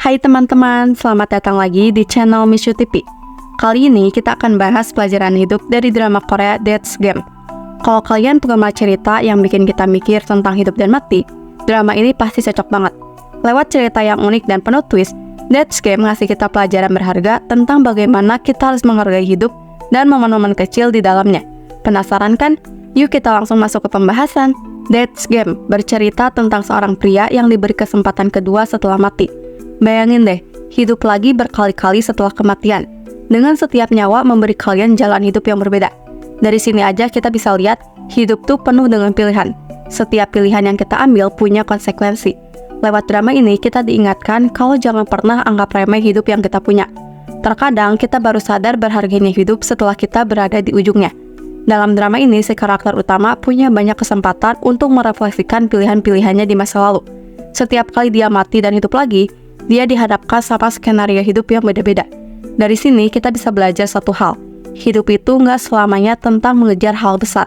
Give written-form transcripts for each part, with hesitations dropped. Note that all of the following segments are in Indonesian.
Hai teman-teman, selamat datang lagi di channel Mishu TV. Kali ini kita akan bahas pelajaran hidup dari drama Korea That's Game. Kalau kalian penggemar cerita yang bikin kita mikir tentang hidup dan mati, drama ini pasti cocok banget. Lewat cerita yang unik dan penuh twist, That's Game ngasih kita pelajaran berharga tentang bagaimana kita harus menghargai hidup dan momen-momen kecil di dalamnya. Penasaran kan? Yuk kita langsung masuk ke pembahasan. That's Game bercerita tentang seorang pria yang diberi kesempatan kedua setelah mati. Bayangin deh, hidup lagi berkali-kali setelah kematian. Dengan setiap nyawa memberi kalian jalan hidup yang berbeda. Dari sini aja kita bisa lihat, hidup tuh penuh dengan pilihan. Setiap pilihan yang kita ambil punya konsekuensi. Lewat drama ini kita diingatkan kalau jangan pernah anggap remeh hidup yang kita punya. Terkadang kita baru sadar berharganya hidup setelah kita berada di ujungnya. Dalam drama ini, si karakter utama punya banyak kesempatan untuk merefleksikan pilihan-pilihannya di masa lalu. Setiap kali dia mati dan hidup lagi, dia dihadapkan sama skenario hidup yang beda-beda. Dari sini kita bisa belajar satu hal. Hidup itu nggak selamanya tentang mengejar hal besar.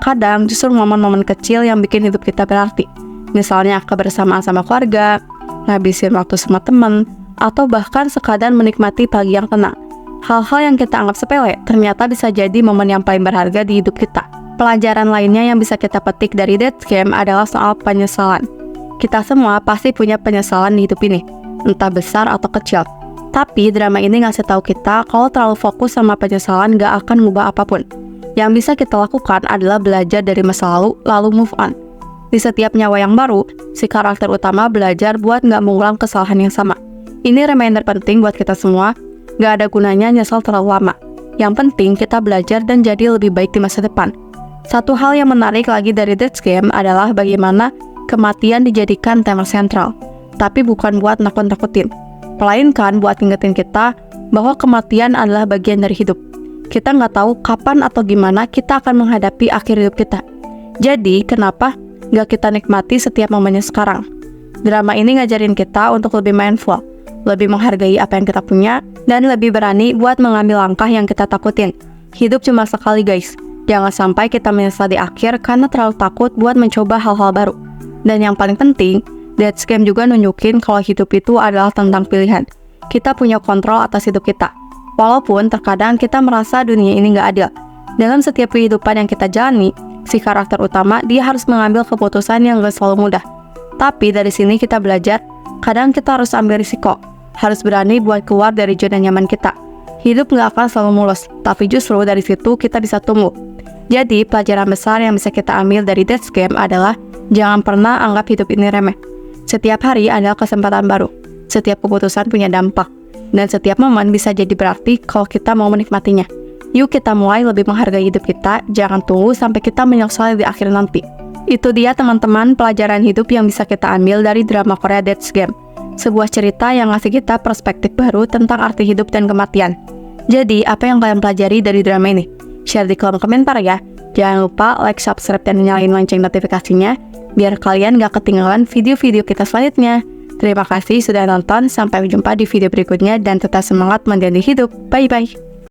Kadang justru momen-momen kecil yang bikin hidup kita berarti. Misalnya kebersamaan sama keluarga, ngabisin waktu sama teman, atau bahkan sekadar menikmati pagi yang tenang. Hal-hal yang kita anggap sepele ternyata bisa jadi momen yang paling berharga di hidup kita. Pelajaran lainnya yang bisa kita petik dari That's Game adalah soal penyesalan. Kita semua pasti punya penyesalan di hidup ini, entah besar atau kecil. Tapi drama ini ngasih tahu kita kalau terlalu fokus sama penyesalan gak akan ngubah apapun. Yang bisa kita lakukan adalah belajar dari masa lalu move on. Di setiap nyawa yang baru, si karakter utama belajar buat gak mengulang kesalahan yang sama. Ini reminder penting buat kita semua, gak ada gunanya nyesal terlalu lama. Yang penting kita belajar dan jadi lebih baik di masa depan. Satu hal yang menarik lagi dari That's Game adalah bagaimana kematian dijadikan tema sentral. Tapi bukan buat nakut-nakutin, melainkan buat ngingetin kita bahwa kematian adalah bagian dari hidup. Kita nggak tahu kapan atau gimana kita akan menghadapi akhir hidup kita. Jadi, kenapa nggak kita nikmati setiap momennya sekarang? Drama ini ngajarin kita untuk lebih mindful, lebih menghargai apa yang kita punya, dan lebih berani buat mengambil langkah yang kita takutin. Hidup cuma sekali guys, jangan sampai kita menyesal di akhir karena terlalu takut buat mencoba hal-hal baru. Dan yang paling penting, That's Game juga nunjukin kalau hidup itu adalah tentang pilihan. Kita punya kontrol atas hidup kita. Walaupun terkadang kita merasa dunia ini nggak adil. Dalam setiap kehidupan yang kita jalani, si karakter utama dia harus mengambil keputusan yang gak selalu mudah. Tapi dari sini kita belajar, kadang kita harus ambil risiko. Harus berani buat keluar dari zona nyaman kita. Hidup nggak akan selalu mulus, tapi justru dari situ kita bisa tumbuh. Jadi pelajaran besar yang bisa kita ambil dari That's Game adalah jangan pernah anggap hidup ini remeh. Setiap hari adalah kesempatan baru. Setiap keputusan punya dampak. Dan setiap momen bisa jadi berarti kalau kita mau menikmatinya. Yuk kita mulai lebih menghargai hidup kita, jangan tunggu sampai kita menyesal di akhir nanti. Itu dia teman-teman pelajaran hidup yang bisa kita ambil dari drama Korea That's Game. Sebuah cerita yang ngasih kita perspektif baru tentang arti hidup dan kematian. Jadi, apa yang kalian pelajari dari drama ini? Share di kolom komentar ya. Jangan lupa like, subscribe, dan nyalain lonceng notifikasinya biar kalian gak ketinggalan video-video kita selanjutnya. Terima kasih sudah nonton, sampai jumpa di video berikutnya dan tetap semangat menjalani hidup. Bye-bye.